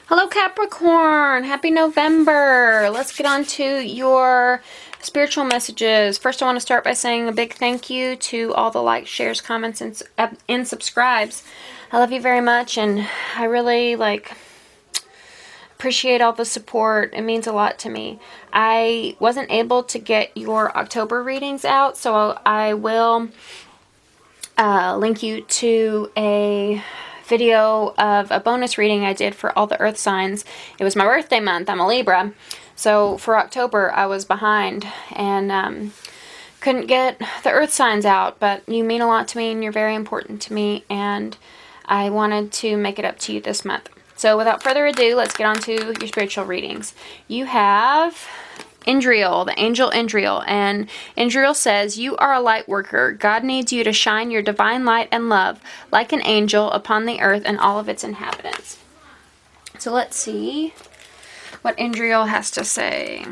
Hello Capricorn, happy November. Let's get on to your spiritual messages. First, I want to start by saying a big thank you to all the likes, shares, comments, and subscribes. I love you very much, and I really appreciate all the support. It means a lot to me. I wasn't able to get your October readings out, so I will link you to a video of a bonus reading I did for all the earth signs. It was my birthday month. I'm a Libra. So for October, I was behind and couldn't get the earth signs out, but you mean a lot to me and you're very important to me, and I wanted to make it up to you this month. So without further ado, let's get on to your spiritual readings. You have Indriel, the angel Indriel, and Indriel says, "You are a light worker. God needs you to shine your divine light and love like an angel upon the earth and all of its inhabitants." So let's see what Indriel has to say.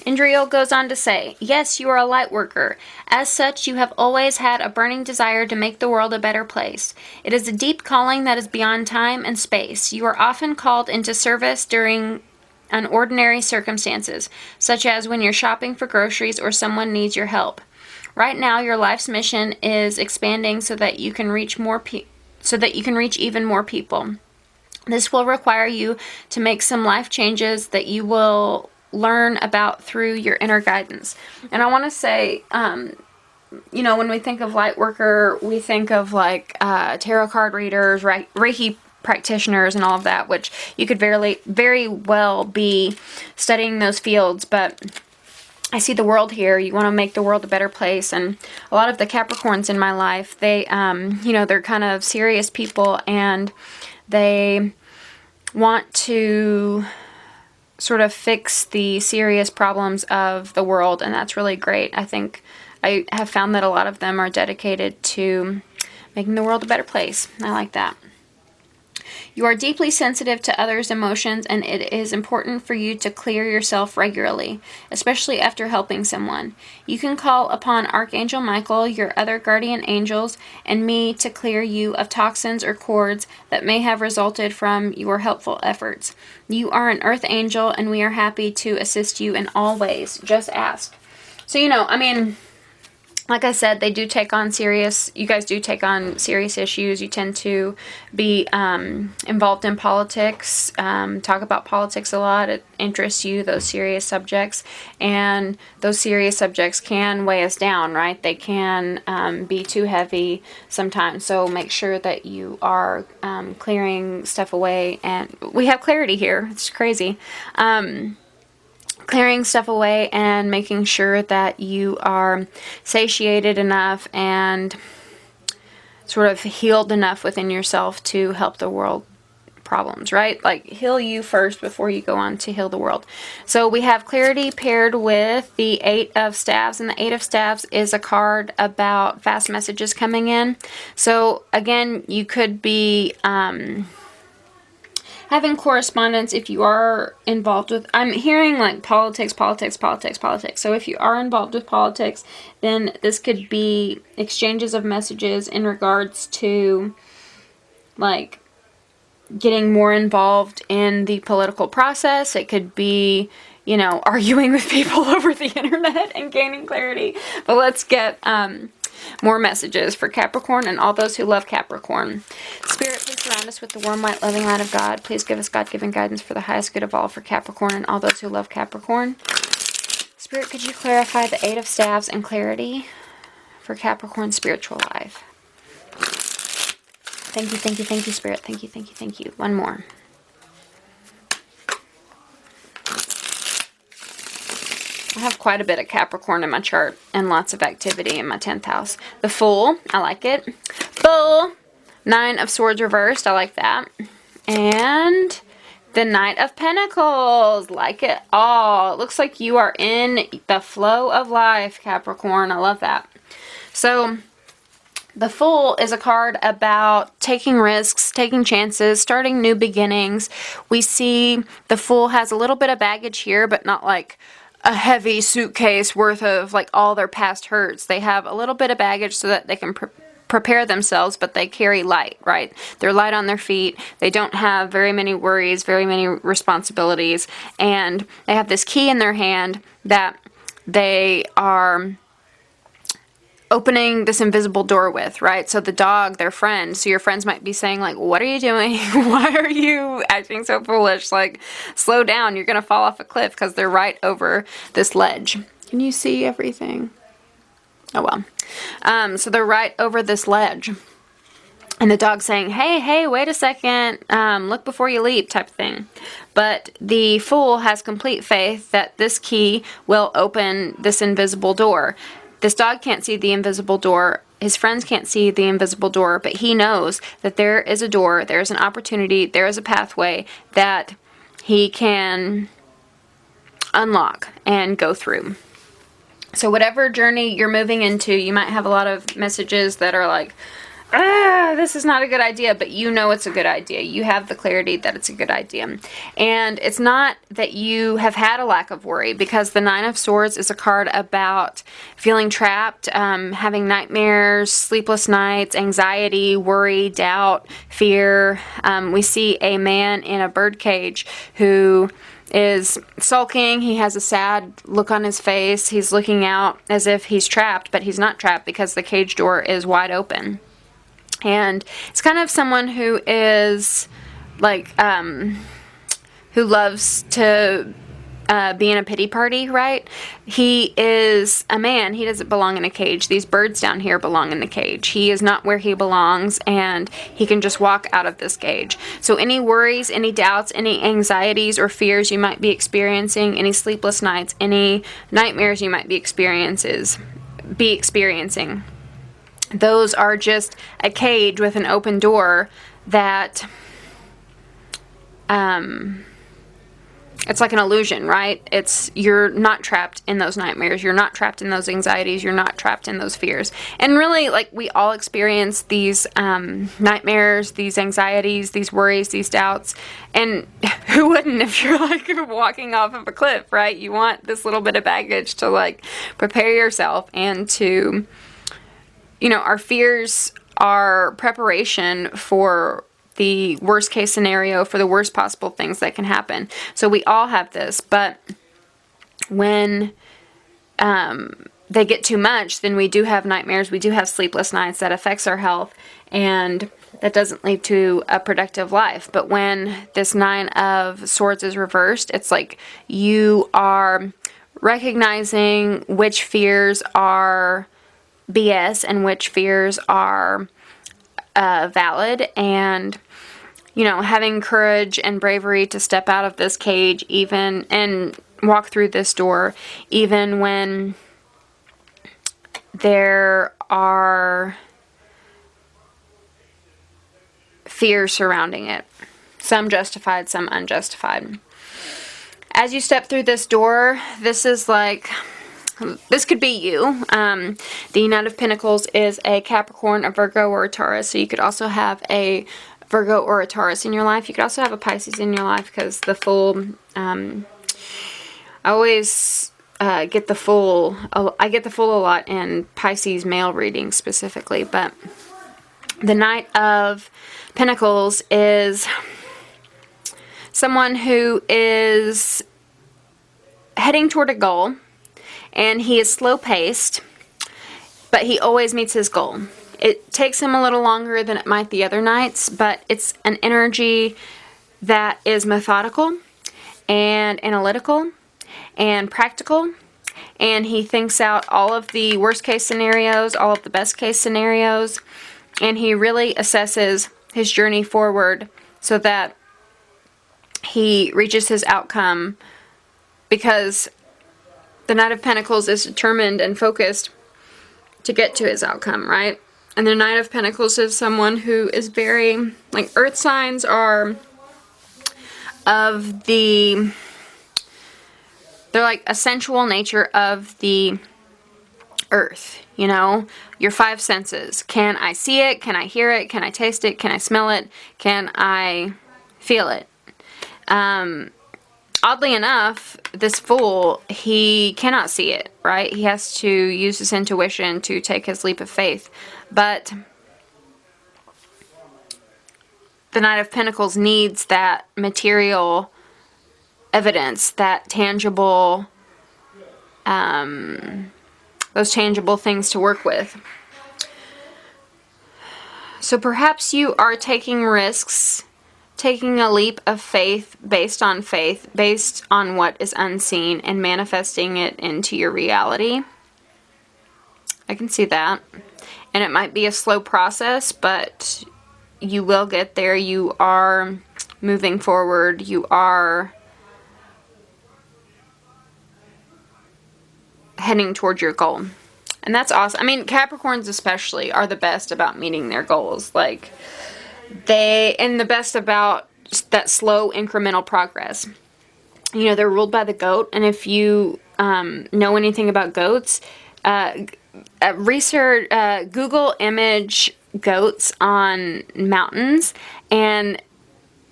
Indriel goes on to say, "Yes, you are a light worker. As such, you have always had a burning desire to make the world a better place. It is a deep calling that is beyond time and space. You are often called into service during unordinary circumstances, such as when you're shopping for groceries or someone needs your help. Right now, your life's mission is expanding so that you can reach even more people. This will require you to make some life changes that you will learn about through your inner guidance." And I want to say, when we think of light worker, we think of tarot card readers, Reiki practitioners, and all of that, which you could very well be studying those fields, but I see the world here. You want to make the world a better place, and a lot of the Capricorns in my life, they, they're kind of serious people, and they want to sort of fix the serious problems of the world, and that's really great. I think I have found that a lot of them are dedicated to making the world a better place. I like that. You are deeply sensitive to others' emotions, and it is important for you to clear yourself regularly, especially after helping someone. You can call upon Archangel Michael, your other guardian angels, and me to clear you of toxins or cords that may have resulted from your helpful efforts. You are an earth angel, and we are happy to assist you in all ways. Just ask. So, like I said, you guys do take on serious issues. You tend to be involved in politics, talk about politics a lot. It interests you, those serious subjects. And those serious subjects can weigh us down, right? They can be too heavy sometimes. So make sure that you are clearing stuff away. And we have clarity here. It's crazy. Clearing stuff away and making sure that you are satiated enough and sort of healed enough within yourself to help the world problems, right? Heal you first before you go on to heal the world. So we have clarity paired with the Eight of Staves, and the Eight of Staves is a card about fast messages coming in. So again, you could be having correspondence if you are involved with, I'm hearing politics. So if you are involved with politics, then this could be exchanges of messages in regards to getting more involved in the political process. It could be, arguing with people over the internet and gaining clarity. But let's get more messages for Capricorn and all those who love Capricorn. Spirit, please surround us with the warm, white, loving light of God. Please give us God-given guidance for the highest good of all for Capricorn and all those who love Capricorn. Spirit, could you clarify the Eight of Staves and clarity for Capricorn's spiritual life? Thank you, Spirit. Thank you. One more. I have quite a bit of Capricorn in my chart and lots of activity in my 10th house. The Fool, I like it. Bull, Nine of Swords reversed, I like that. And the Knight of Pentacles, like it all. It looks like you are in the flow of life, Capricorn. I love that. So the Fool is a card about taking risks, taking chances, starting new beginnings. We see the Fool has a little bit of baggage here, but not a heavy suitcase worth of all their past hurts. They have a little bit of baggage so that they can prepare themselves, but they carry light, right? They're light on their feet. They don't have very many worries, very many responsibilities, and they have this key in their hand that they are opening this invisible door with, right? So the dog, their friend, so your friends might be saying, like, what are you doing? Why are you acting so foolish? Like, slow down, you're gonna fall off a cliff, because they're right over this ledge. Can you see everything? Oh well. So they're right over this ledge. And the dog's saying, hey, wait a second, look before you leap, type of thing. But the fool has complete faith that this key will open this invisible door. This dog can't see the invisible door. His friends can't see the invisible door, but he knows that there is a door, there is an opportunity, there is a pathway that he can unlock and go through. So whatever journey you're moving into, you might have a lot of messages that are like, this is not a good idea, but you know it's a good idea. You have the clarity that it's a good idea. And it's not that you have had a lack of worry, because the Nine of Swords is a card about feeling trapped, having nightmares, sleepless nights, anxiety, worry, doubt, fear. We see a man in a birdcage who is sulking. He has a sad look on his face. He's looking out as if he's trapped, but he's not trapped because the cage door is wide open. And it's kind of someone who is like, who loves to be in a pity party, right? He is a man. He doesn't belong in a cage. These birds down here belong in the cage. He is not where he belongs, and he can just walk out of this cage. So any worries, any doubts, any anxieties or fears you might be experiencing, any sleepless nights, any nightmares you might be experiencing, those are just a cage with an open door that, it's like an illusion, right? You're not trapped in those nightmares. You're not trapped in those anxieties. You're not trapped in those fears. And really, like, we all experience these nightmares, these anxieties, these worries, these doubts. And who wouldn't if you're, like, walking off of a cliff, right? You want this little bit of baggage to, like, prepare yourself and to... our fears are preparation for the worst case scenario, for the worst possible things that can happen. So we all have this, but when they get too much, then we do have nightmares, we do have sleepless nights that affects our health, and that doesn't lead to a productive life. But when this Nine of Swords is reversed, it's like you are recognizing which fears are BS and which fears are valid, and having courage and bravery to step out of this cage and walk through this door, even when there are fears surrounding it, some justified, some unjustified. As you step through this door, this could be you. The Knight of Pentacles is a Capricorn, a Virgo, or a Taurus. So you could also have a Virgo or a Taurus in your life. You could also have a Pisces in your life, because the Fool, I always get the Fool. I get the Fool a lot in Pisces male readings specifically. But the Knight of Pentacles is someone who is heading toward a goal. And he is slow-paced, but he always meets his goal. It takes him a little longer than it might the other nights, but it's an energy that is methodical and analytical and practical. And he thinks out all of the worst-case scenarios, all of the best-case scenarios, and he really assesses his journey forward so that he reaches his outcome, because the Knight of Pentacles is determined and focused to get to his outcome, right? And the Knight of Pentacles is someone who is very, like, earth signs are of the, they're like a sensual nature of the earth, your five senses. Can I see it? Can I hear it? Can I taste it? Can I smell it? Can I feel it? Oddly enough, this Fool, he cannot see it, right? He has to use his intuition to take his leap of faith. But the Knight of Pentacles needs that material evidence, that tangible, those tangible things to work with. So perhaps you are taking risks, taking a leap of faith, based on what is unseen, and manifesting it into your reality. I can see that. And it might be a slow process, but you will get there. You are moving forward. You are heading towards your goal. And that's awesome. I mean, Capricorns especially are the best about meeting their goals. Like, and the best about that slow incremental progress. You know, they're ruled by the goat. And if you know anything about goats, Google image goats on mountains, and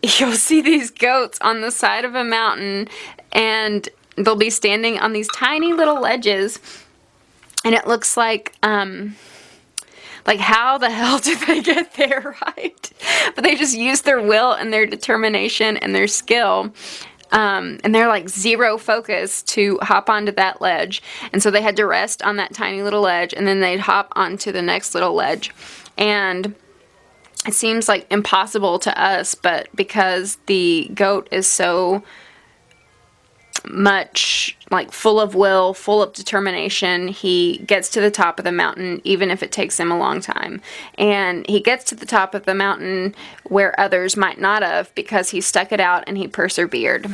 you'll see these goats on the side of a mountain, and they'll be standing on these tiny little ledges, and it looks like how the hell did they get there, right? But they just use their will and their determination and their skill. And they're like zero focus to hop onto that ledge. And so they had to rest on that tiny little ledge, and then they'd hop onto the next little ledge. And it seems like impossible to us, but because the goat is so much like full of will, full of determination, he gets to the top of the mountain even if it takes him a long time. And he gets to the top of the mountain where others might not have, because he stuck it out and he persevered.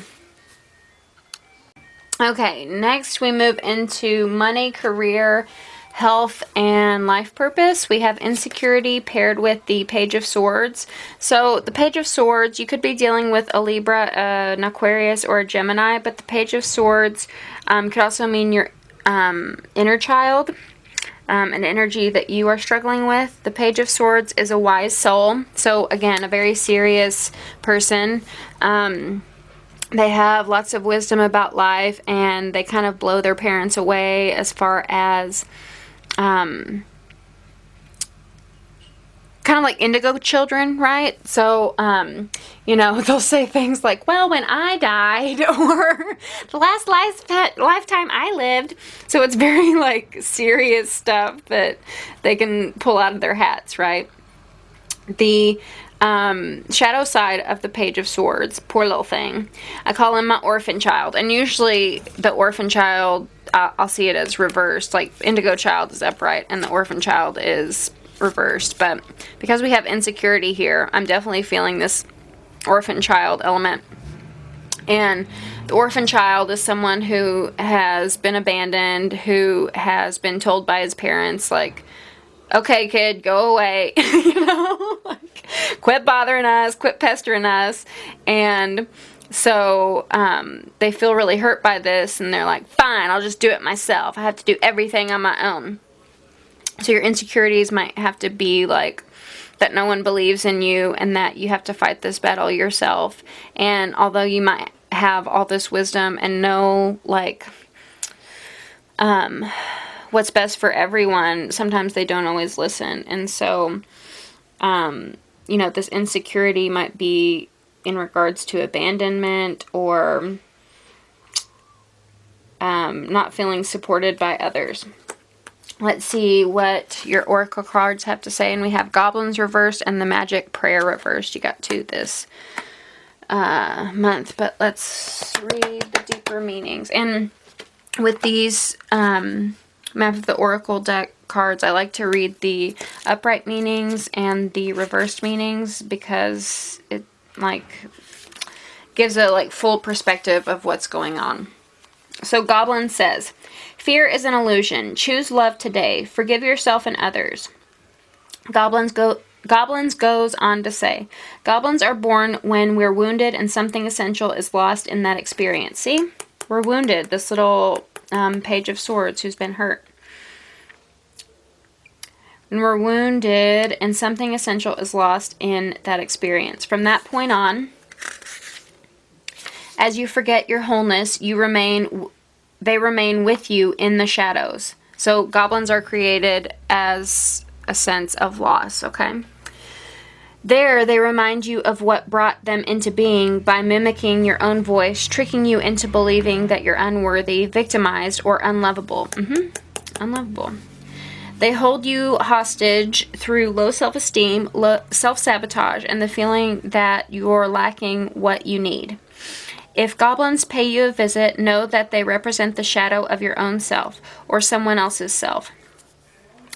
Okay, next we move into money, career, health, and life purpose. We have insecurity paired with the Page of Swords. So the Page of Swords, you could be dealing with a Libra, an Aquarius, or a Gemini, but the Page of Swords could also mean your inner child, an energy that you are struggling with. The Page of Swords is a wise soul. So again, a very serious person. They have lots of wisdom about life, and they kind of blow their parents away as far as kind of like indigo children, right? So, you know, they'll say things like, well, when I died, or the last lifetime I lived. So it's very like serious stuff that they can pull out of their hats, right? The shadow side of the Page of Swords, poor little thing, I call him my orphan child. And usually the orphan child, I'll see it as reversed. Like, indigo child is upright and the orphan child is reversed. But because we have insecurity here, I'm definitely feeling this orphan child element. And the orphan child is someone who has been abandoned, who has been told by his parents, like, okay, kid, go away, you know, like, quit bothering us, quit pestering us. And so they feel really hurt by this, and they're like, fine, I'll just do it myself. I have to do everything on my own. So your insecurities might have to be like that no one believes in you, and that you have to fight this battle yourself. And although you might have all this wisdom and know, like, what's best for everyone, sometimes they don't always listen. And so, you know, this insecurity might be in regards to abandonment, or not feeling supported by others. Let's see what your oracle cards have to say. And we have goblins reversed and the magic prayer reversed. You got two this month, but let's read the deeper meanings. And with these Map of the Oracle deck cards, I like to read the upright meanings and the reversed meanings, because it like gives a like full perspective of what's going on. So Goblin says, fear is an illusion. Choose love today. Forgive yourself and others. Goblins goes on to say, goblins are born when we're wounded and something essential is lost in that experience. See? We're wounded. This little Page of Swords who's been hurt. When we're wounded and something essential is lost in that experience. From that point on, as you forget your wholeness, they remain with you in the shadows. So goblins are created as a sense of loss, okay? There, they remind you of what brought them into being by mimicking your own voice, tricking you into believing that you're unworthy, victimized, or unlovable. Unlovable. They hold you hostage through low self-esteem, self-sabotage, and the feeling that you're lacking what you need. If goblins pay you a visit, know that they represent the shadow of your own self or someone else's self.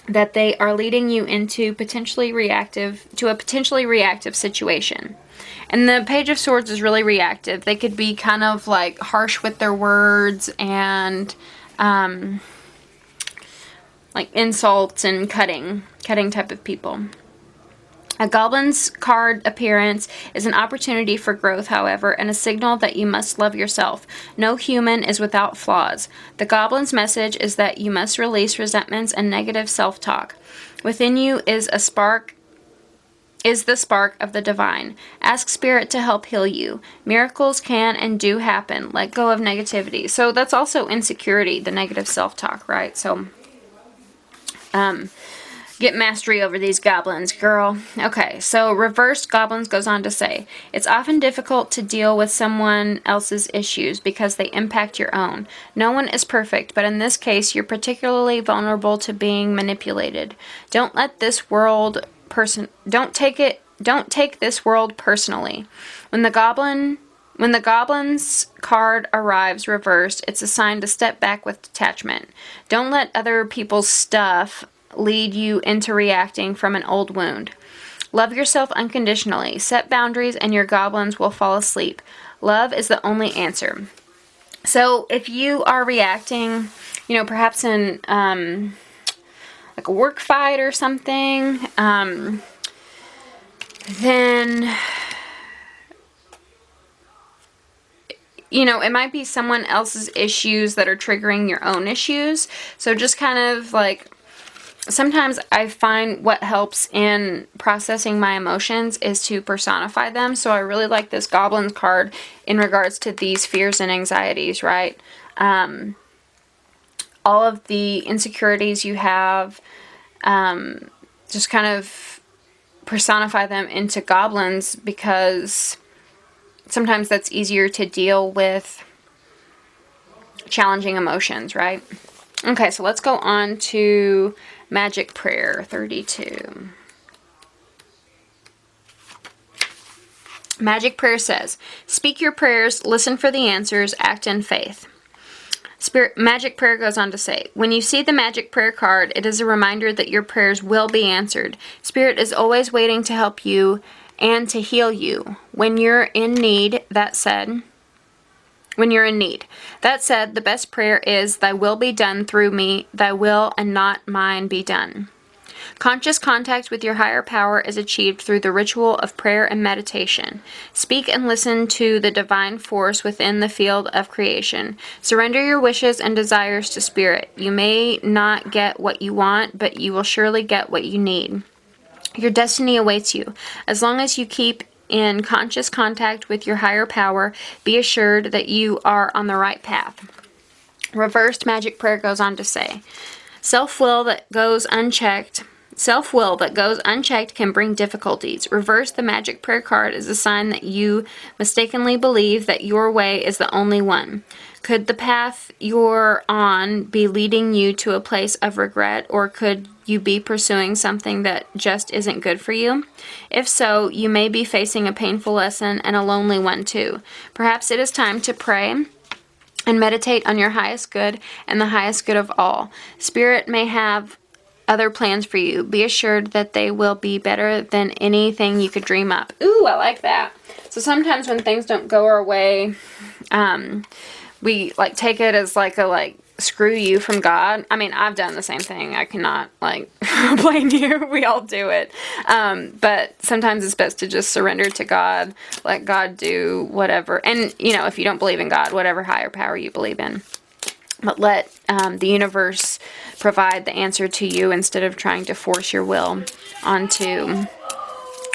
That they are leading you into a potentially reactive situation. And the Page of Swords is really reactive. They could be kind of like harsh with their words and like insults and cutting type of people. A goblin's card appearance is an opportunity for growth, however, and a signal that you must love yourself. No human is without flaws. The goblin's message is that you must release resentments and negative self-talk. Within you is the spark of the divine. Ask Spirit to help heal you. Miracles can and do happen. Let go of negativity. So that's also insecurity, the negative self-talk, right? So, get mastery over these goblins, girl. Okay, so reversed goblins goes on to say, it's often difficult to deal with someone else's issues because they impact your own. No one is perfect, but in this case, you're particularly vulnerable to being manipulated. Don't take this world personally. When the goblin's card arrives reversed, it's a sign to step back with detachment. Don't let other people's stuff lead you into reacting from an old wound. Love yourself unconditionally. Set boundaries and your goblins will fall asleep. Love is the only answer. So if you are reacting, perhaps in like a work fight or something, then it might be someone else's issues that are triggering your own issues. So just kind of like, sometimes I find what helps in processing my emotions is to personify them. So I really like this Goblin's card in regards to these fears and anxieties, right? All of the insecurities you have, just kind of personify them into goblins because sometimes that's easier to deal with challenging emotions, right? Okay, so let's go on to Magic Prayer 32. Magic Prayer says, speak your prayers, listen for the answers, act in faith. Magic Prayer goes on to say, when you see the Magic Prayer card, it is a reminder that your prayers will be answered. Spirit is always waiting to help you and to heal you when you're in need. That said, the best prayer is, thy will be done through me, thy will and not mine be done. Conscious contact with your higher power is achieved through the ritual of prayer and meditation. Speak and listen to the divine force within the field of creation. Surrender your wishes and desires to Spirit. You may not get what you want, but you will surely get what you need. Your destiny awaits you. As long as you keep in conscious contact with your higher power, be assured that you are on the right path. Reversed Magic Prayer goes on to say, self-will that goes unchecked can bring difficulties. Reverse the Magic Prayer card is a sign that you mistakenly believe that your way is the only one. Could the path you're on be leading you to a place of regret, or could you be pursuing something that just isn't good for you? If so, you may be facing a painful lesson and a lonely one too. Perhaps it is time to pray and meditate on your highest good and the highest good of all. Spirit may have other plans for you. Be assured that they will be better than anything you could dream up. Ooh, I like that. So sometimes when things don't go our way, we take it as a screw you from God. I mean, I've done the same thing. I cannot blame you. We all do it. But sometimes it's best to just surrender to God. Let God do whatever. And, if you don't believe in God, whatever higher power you believe in. But let the universe provide the answer to you instead of trying to force your will onto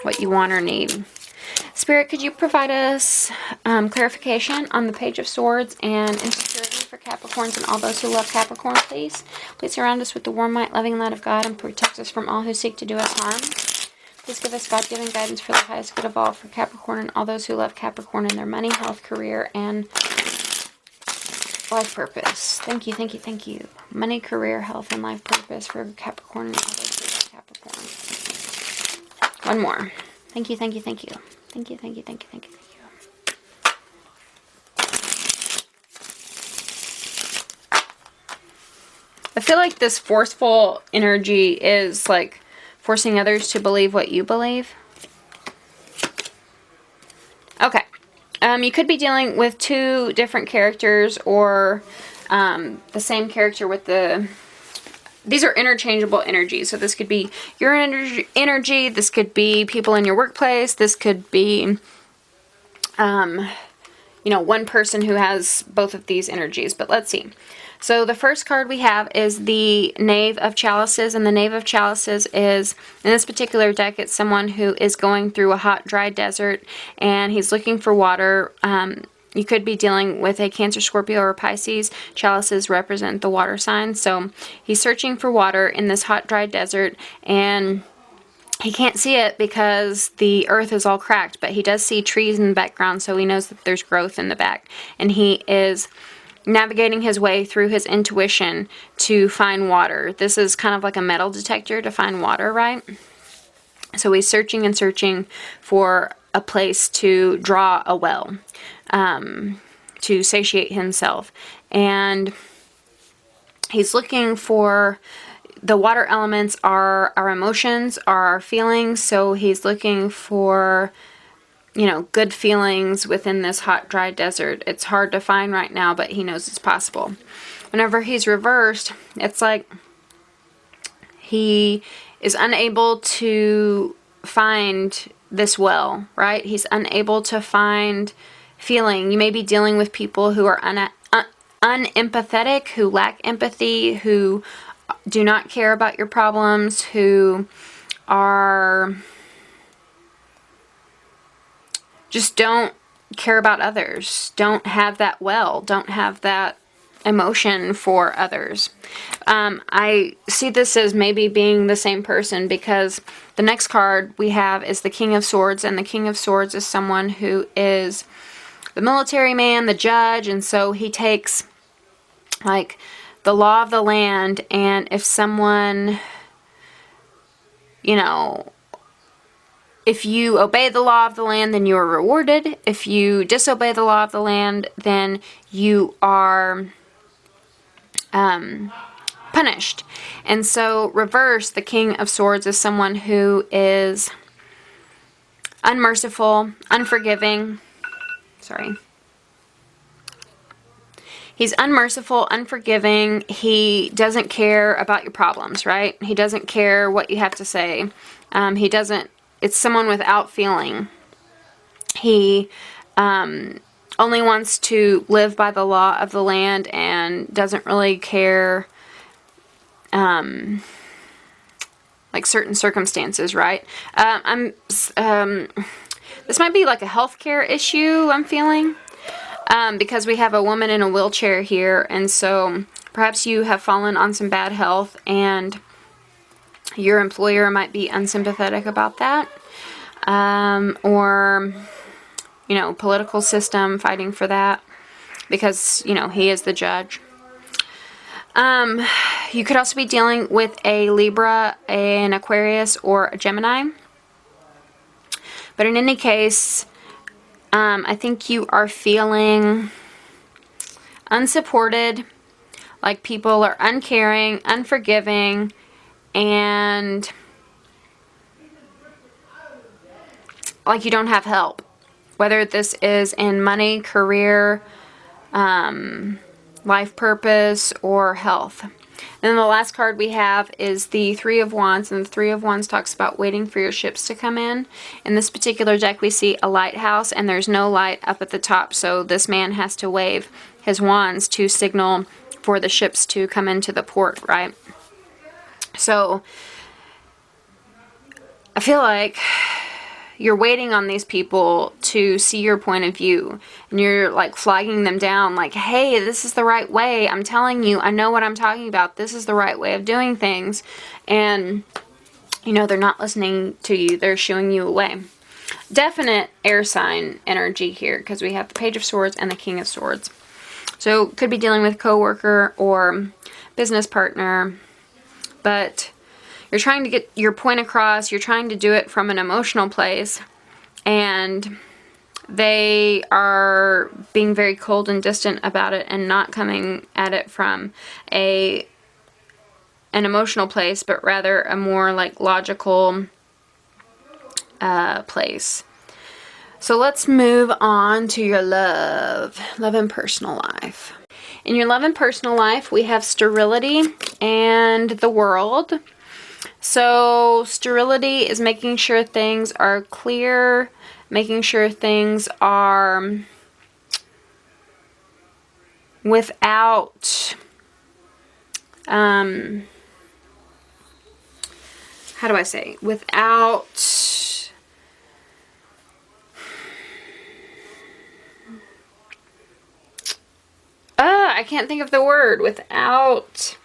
what you want or need. Spirit, could you provide us clarification on the Page of Swords and insecurity for Capricorns and all those who love Capricorn, please? Please surround us with the warm light, loving light of God and protect us from all who seek to do us harm. please give us God-given guidance for the highest good of all for Capricorn and all those who love Capricorn in their money, health, career, and life purpose. Thank you, thank you, thank you. Money, career, health, and life purpose for Capricorn and all those who love Capricorn. One more. Thank you, thank you, thank you. Thank you, thank you, thank you, thank you, thank you. I feel like this forceful energy is like forcing others to believe what you believe. Okay. You could be dealing with two different characters or the same character with the... These are interchangeable energies. So this could be your energy. This could be people in your workplace. This could be, you know, one person who has both of these energies. But let's see. So the first card we have is the Knave of Chalices, and the Knave of Chalices is, in this particular deck, it's someone who is going through a hot, dry desert, and he's looking for water. You could be dealing with a Cancer, Scorpio, or Pisces. Chalices represent the water sign, so he's searching for water in this hot, dry desert, and he can't see it because the earth is all cracked, but he does see trees in the background, so he knows that there's growth in the back, and he is navigating his way through his intuition to find water. This is kind of like a metal detector to find water, right? So he's searching and searching for a place to draw a well, to satiate himself. And he's looking for... The water elements are our emotions, are our feelings, so he's looking for, you know, good feelings within this hot, dry desert. It's hard to find right now, but he knows it's possible. Whenever he's reversed, it's like he is unable to find this well, right? He's unable to find feeling. You may be dealing with people who are unempathetic, who lack empathy, who do not care about your problems, who are... just don't care about others, don't have that well, don't have that emotion for others. I see this as maybe being the same person because the next card we have is the King of Swords, and the King of Swords is someone who is the military man, the judge, and so he takes like the law of the land, and if someone, you know, if you obey the law of the land, then you are rewarded. If you disobey the law of the land, then you are punished. And so, reverse, the King of Swords is someone who is unmerciful, unforgiving. Sorry. He's unmerciful, unforgiving. He doesn't care about your problems, right? He doesn't care what you have to say. He doesn't... It's someone without feeling. He only wants to live by the law of the land and doesn't really care, like certain circumstances, right? This might be like a healthcare issue I'm feeling, because we have a woman in a wheelchair here, and so perhaps you have fallen on some bad health and your employer might be unsympathetic about that, or, you know, political system fighting for that because, you know, he is the judge. You could also be dealing with a Libra, an Aquarius, or a Gemini. But in any case, I think you are feeling unsupported, like people are uncaring, unforgiving, and like you don't have help, whether this is in money, career, life purpose, or health. And then the last card we have is the Three of Wands, and the Three of Wands talks about waiting for your ships to come in. In this particular deck we see a lighthouse, and there's no light up at the top, so this man has to wave his wands to signal for the ships to come into the port, right? So I feel like you're waiting on these people to see your point of view, and you're like flagging them down like, hey, this is the right way. I'm telling you, I know what I'm talking about. This is the right way of doing things. And you know, they're not listening to you. They're shooing you away. Definite air sign energy here, because we have the Page of Swords and the King of Swords. So could be dealing with coworker or business partner, but you're trying to get your point across. You're trying to do it from an emotional place, and they are being very cold and distant about it and not coming at it from an emotional place, but rather a more like logical place. So let's move on to your love and personal life. In your love and personal life, we have sterility and the world. So sterility is making sure things are clear, making sure things are without, how do I say, without, I can't think of the word, without,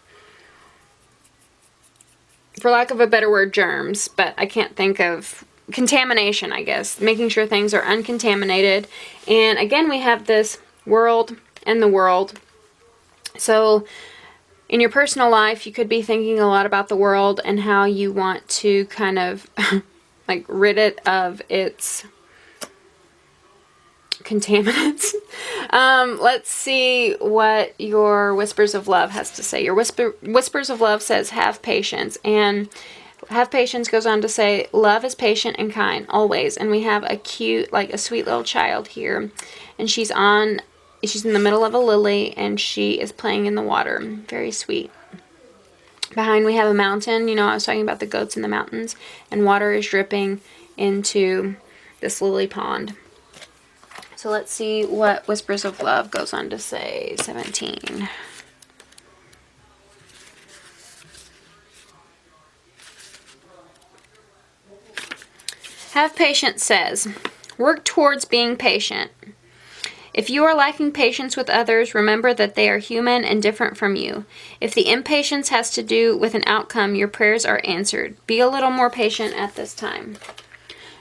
for lack of a better word, germs, but I can't think of, contamination, I guess. Making sure things are uncontaminated. And again, we have this world and the world. So in your personal life, you could be thinking a lot about the world and how you want to kind of like rid it of its contaminants. Let's see what your Whispers of Love has to say. Your Whispers of Love says, have patience. And have patience goes on to say, love is patient and kind, always. And we have a cute, like a sweet little child here. And she's in the middle of a lily, and she is playing in the water. Very sweet. Behind we have a mountain. You know, I was talking about the goats in the mountains. And water is dripping into this lily pond. So let's see what Whispers of Love goes on to say. 17. Have patience says, work towards being patient. If you are lacking patience with others, remember that they are human and different from you. If the impatience has to do with an outcome, your prayers are answered. Be a little more patient at this time.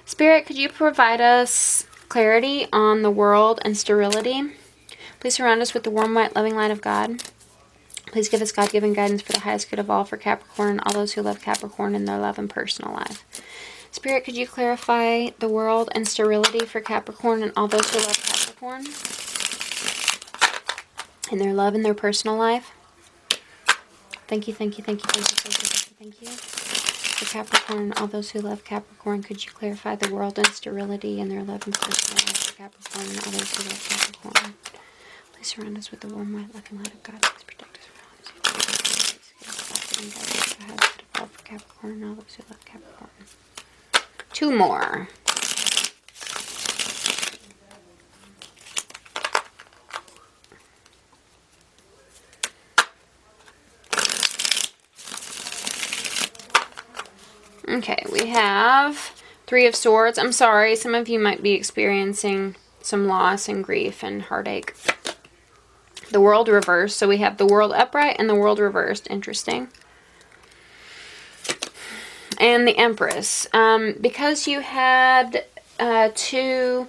Spirit, could you provide us clarity on the world and sterility? Please surround us with the warm, white, loving light of God. Please give us God-given guidance for the highest good of all, for Capricorn and all those who love Capricorn in their love and personal life. Spirit, could you clarify the world and sterility for Capricorn and all those who love Capricorn in their love and their personal life? Thank you, thank you, thank you, thank you, thank you, thank you, thank you. For Capricorn and all those who love Capricorn, could you clarify the world and sterility in their love and personal life for Capricorn and all those who love Capricorn? Please surround us with the warm, white, loving light of God. Please protect us from all those who love us. Please give us God and guide us to fall for Capricorn and all those who love Capricorn. 2 more. Okay, we have 3 of Swords. I'm sorry, some of you might be experiencing some loss and grief and heartache. The World reversed. So we have the World upright and the World reversed. Interesting. And the Empress. Because you had 2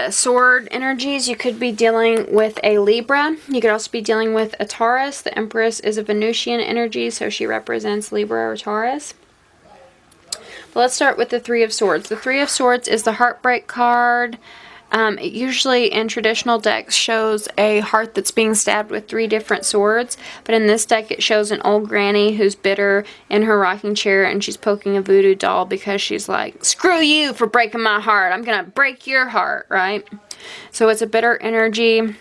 sword energies, you could be dealing with a Libra. You could also be dealing with a Taurus. The Empress is a Venusian energy, so she represents Libra or Taurus. But let's start with the 3 of Swords. The 3 of Swords is the Heartbreak card. It usually in traditional decks shows a heart that's being stabbed with 3 different swords, but in this deck it shows an old granny who's bitter in her rocking chair, and she's poking a voodoo doll because she's like, screw you for breaking my heart, I'm gonna break your heart, right? So it's a bitter energy.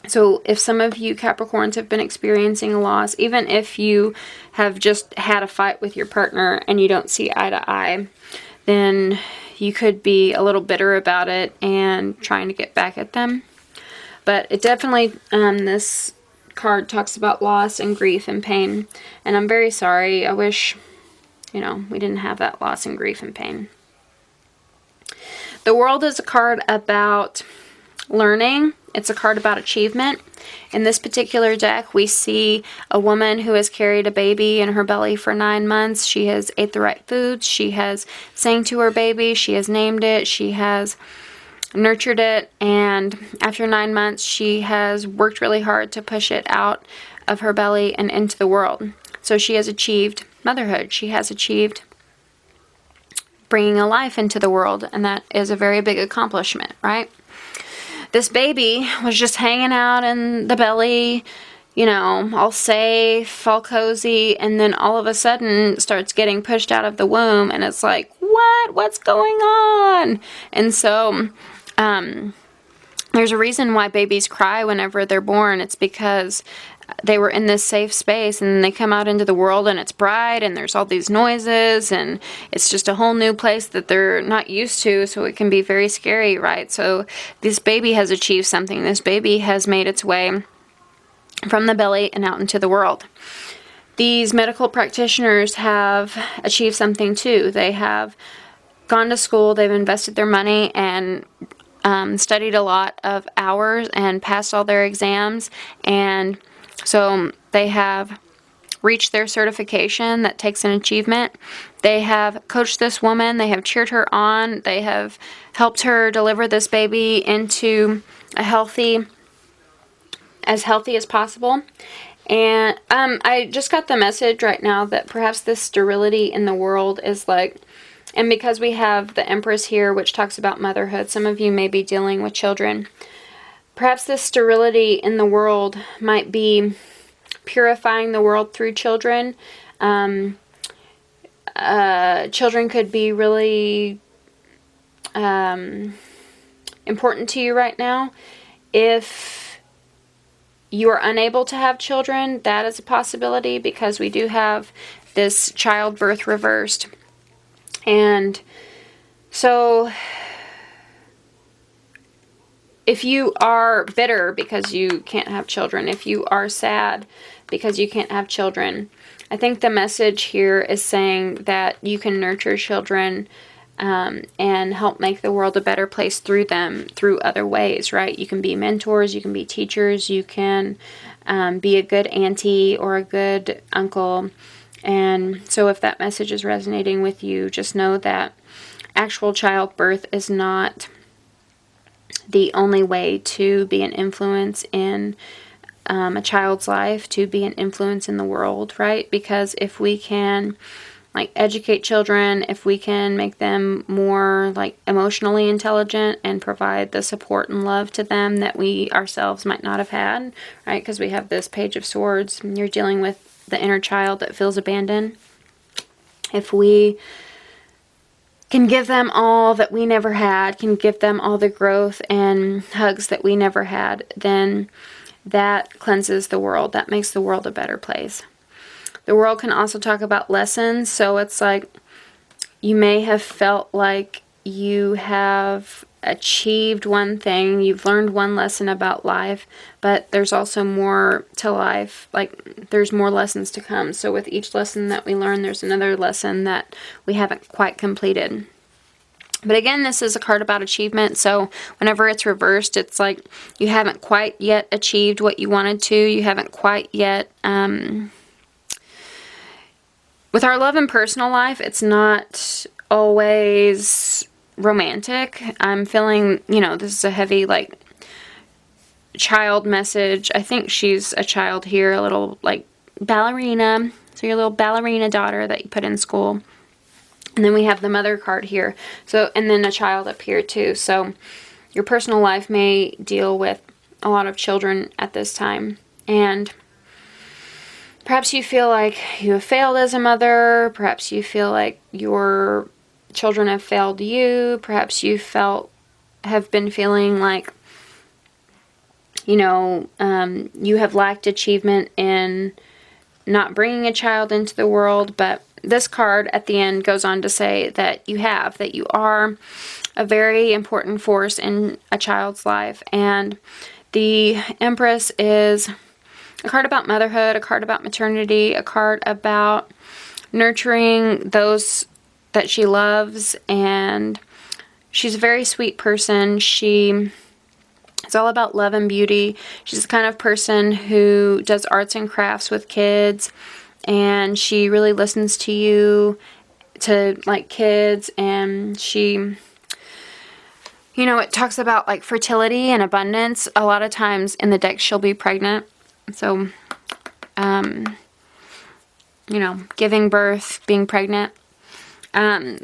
So if some of you Capricorns have been experiencing a loss, even if you have just had a fight with your partner and you don't see eye to eye, then you could be a little bitter about it and trying to get back at them. But it definitely, this card talks about loss and grief and pain. And I'm very sorry. I wish, you know, we didn't have that loss and grief and pain. The World is a card about learning It's a card about achievement. In this particular deck, we see a woman who has carried a baby in her belly for 9 months. She has ate the right foods. She has sang to her baby. She has named it. She has nurtured it. And after 9 months, she has worked really hard to push it out of her belly and into the world. So she has achieved motherhood. She has achieved bringing a life into the world, and that is a very big accomplishment, right? This baby was just hanging out in the belly, you know, all safe, all cozy, and then all of a sudden starts getting pushed out of the womb, and it's like, what? What's going on? And so, there's a reason why babies cry whenever they're born. It's because they were in this safe space, and they come out into the world, and it's bright, and there's all these noises, and it's just a whole new place that they're not used to, so it can be very scary, right? So this baby has achieved something. This baby has made its way from the belly and out into the world. These medical practitioners have achieved something too. They have gone to school, they've invested their money, and studied a lot of hours and passed all their exams, and so they have reached their certification. That takes an achievement. They have coached this woman. They have cheered her on. They have helped her deliver this baby into as healthy as possible. And I just got the message right now that perhaps this sterility in the world is like, and because we have the Empress here, which talks about motherhood, some of you may be dealing with children. Perhaps this sterility in the world might be purifying the world through children. Children could be really important to you right now. If you are unable to have children, that is a possibility, because we do have this childbirth reversed. And so if you are bitter because you can't have children, if you are sad because you can't have children, I think the message here is saying that you can nurture children and help make the world a better place through them, through other ways, right? You can be mentors, you can be teachers, you can be a good auntie or a good uncle. And so if that message is resonating with you, just know that actual childbirth is not the only way to be an influence in a child's life, to be an influence in the world, right? Because if we can like educate children, if we can make them more like emotionally intelligent and provide the support and love to them that we ourselves might not have had, right? Because we have this Page of Swords, and you're dealing with the inner child that feels abandoned. If we can give them all that we never had, can give them all the growth and hugs that we never had, then that cleanses the world. That makes the world a better place. The world can also talk about lessons. So it's like you may have felt like you have achieved one thing, you've learned one lesson about life, but there's also more to life. Like there's more lessons to come. So with each lesson that we learn, there's another lesson that we haven't quite completed. But again, this is a card about achievement, so whenever it's reversed, it's like you haven't quite yet achieved what you wanted to. You haven't quite yet... With our love and personal life, it's not always romantic. I'm feeling, you know, this is a heavy, like, child message. I think she's a child here, a little, like, ballerina. So your little ballerina daughter that you put in school. And then we have the mother card here. So, and then a child up here too. So your personal life may deal with a lot of children at this time. And perhaps you feel like you have failed as a mother. Perhaps you feel like your children have failed you. Perhaps you have been feeling like, you know, you have lacked achievement in not bringing a child into the world. But this card at the end goes on to say that you are a very important force in a child's life. And the Empress is a card about motherhood, a card about maternity, a card about nurturing those that she loves, and she's a very sweet person. She It's all about love and beauty. She's the kind of person who does arts and crafts with kids, and she really listens to you, to like kids, and she, you know, it talks about like fertility and abundance. A lot of times in the deck she'll be pregnant. So, you know, giving birth, being pregnant.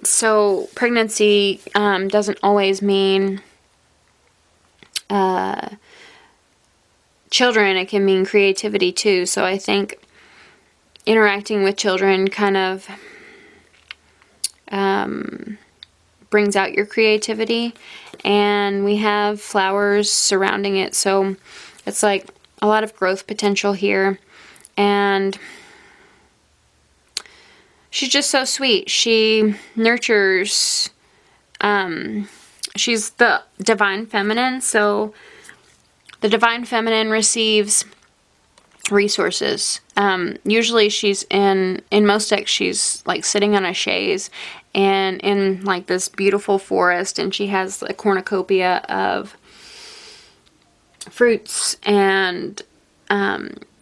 So pregnancy doesn't always mean children. It can mean creativity too. So I think interacting with children kind of brings out your creativity. And we have flowers surrounding it, so it's like a lot of growth potential here. And she's just so sweet. She nurtures. She's the divine feminine, so the divine feminine receives resources. Usually she's in most decks, she's like sitting on a chaise and in like this beautiful forest, and she has a cornucopia of fruits, and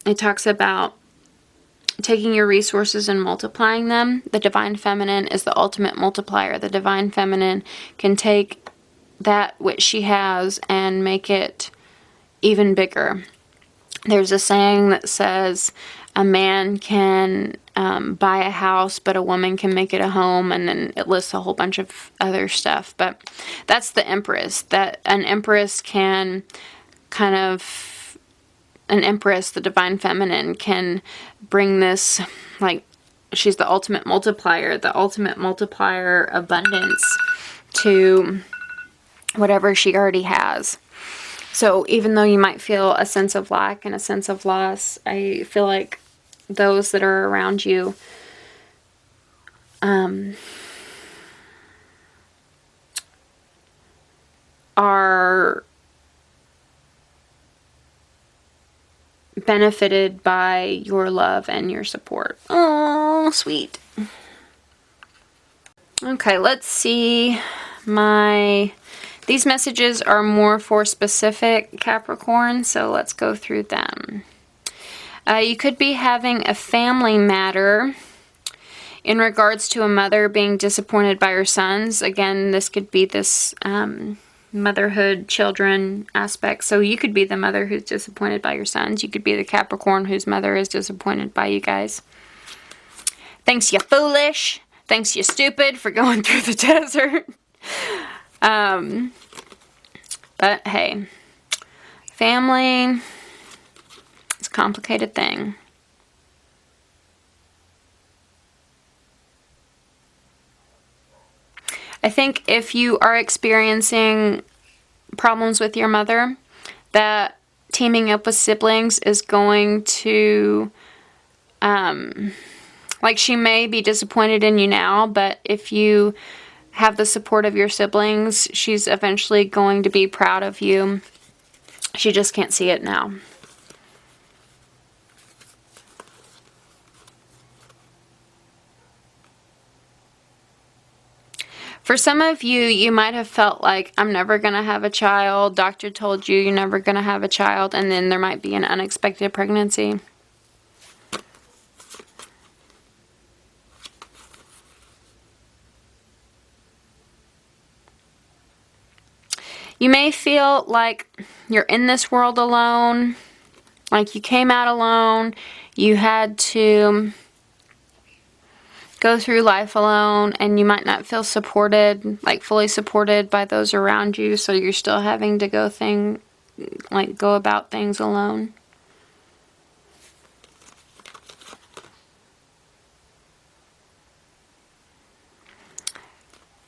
it talks about taking your resources and multiplying them. The divine feminine is the ultimate multiplier. The divine feminine can take that which she has and make it even bigger. There's a saying that says a man can buy a house, but a woman can make it a home, and then it lists a whole bunch of other stuff. But that's the Empress. That an Empress can kind of, an Empress, the divine feminine, can bring this, like, she's the ultimate multiplier abundance to whatever she already has. So even though you might feel a sense of lack and a sense of loss, I feel like those that are around you are benefited by your love and your support. Oh, sweet. Okay, let's see. These messages are more for specific Capricorn, so let's go through them. You could be having a family matter in regards to a mother being disappointed by her sons. Again, this could be this motherhood, children aspect. So you could be the mother who's disappointed by your sons. You could be the Capricorn whose mother is disappointed by you guys. Thanks, you foolish. Thanks, you stupid, for going through the desert. But hey, family is a complicated thing. I think if you are experiencing problems with your mother, that teaming up with siblings is going to, like, she may be disappointed in you now, but if you have the support of your siblings, she's eventually going to be proud of you. She just can't see it now. For some of you, you might have felt like, I'm never going to have a child. Doctor told you you're never going to have a child, and then there might be an unexpected pregnancy. You may feel like you're in this world alone, like you came out alone, you had to go through life alone, and you might not feel supported, like fully supported by those around you, so you're still having to go about things alone.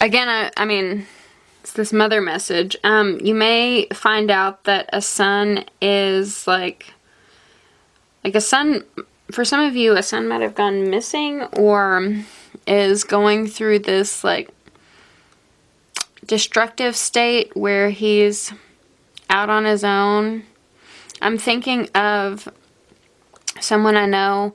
Again, I mean, it's this mother message. You may find out that a son is like a son. For some of you, a son might have gone missing or is going through this like destructive state where he's out on his own. I'm thinking of someone I know.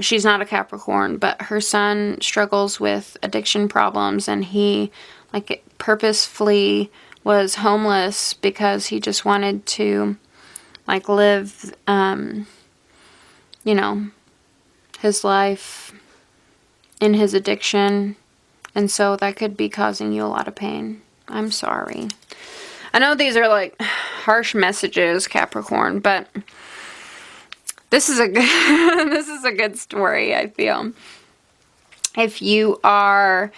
She's not a Capricorn, but her son struggles with addiction problems, and he purposefully was homeless because he just wanted to, like, live, you know, his life in his addiction. And so that could be causing you a lot of pain. I'm sorry. I know these are, like, harsh messages, Capricorn, but this is a good, this is a good story, I feel. If you are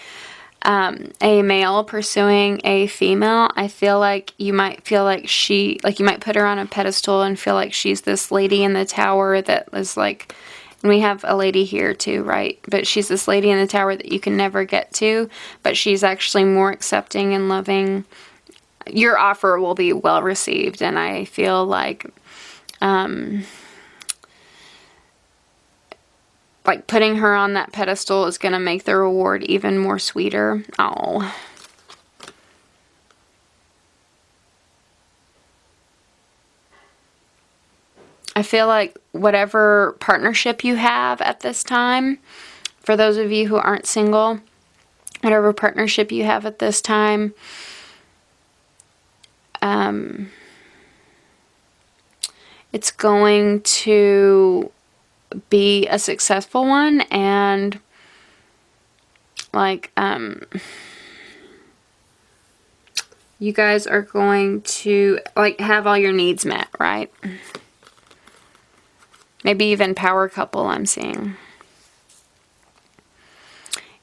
a male pursuing a female, I feel like you might feel like you might put her on a pedestal and feel like she's this lady in the tower that is like, and we have a lady here too, right? But she's this lady in the tower that you can never get to, but she's actually more accepting and loving. Your offer will be well received, and I feel like putting her on that pedestal is going to make the reward even more sweeter. Oh. I feel like whatever partnership you have at this time, for those of you who aren't single, whatever partnership you have at this time, it's going to be a successful one, and like you guys are going to like have all your needs met, right? Maybe even power couple, I'm seeing.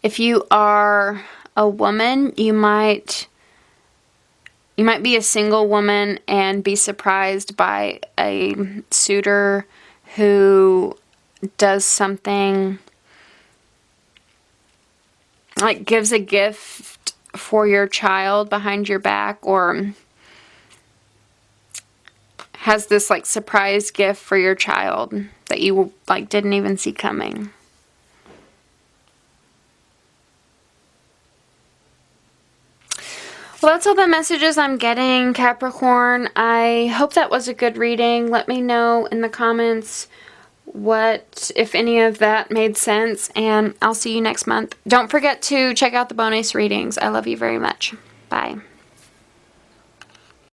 If you are a woman, you might be a single woman and be surprised by a suitor who does something, like gives a gift for your child behind your back, or has this like surprise gift for your child that you like didn't even see coming. Well, that's all the messages I'm getting, Capricorn. I hope that was a good reading. Let me know in the comments what, if any of that made sense, and I'll see you next month. Don't forget to check out the bonus readings. I love you very much. Bye.